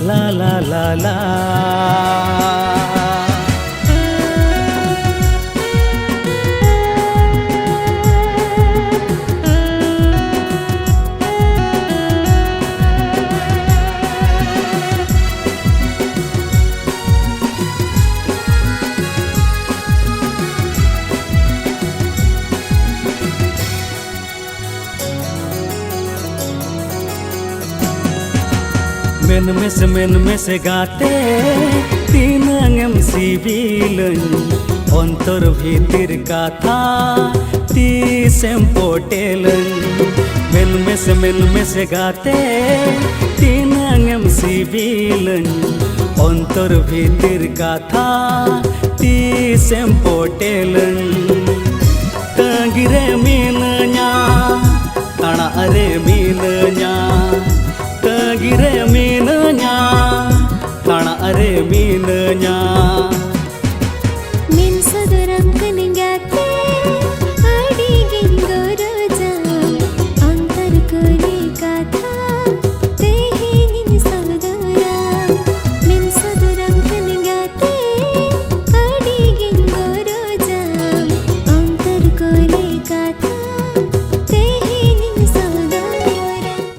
ला ला ला ला main में से गाते तीनंगम सिबिलन अंतर भीतर कथा तीसेम पोटेलन मेन में से गाते तीनंगम सिबिलन अंतर भीतर कथा तीसेम पोटेलन तंगिरे मीनया ताना अरे मीनया तगिरे मीनया ताना अरे मीनया मिन सदरम कनिं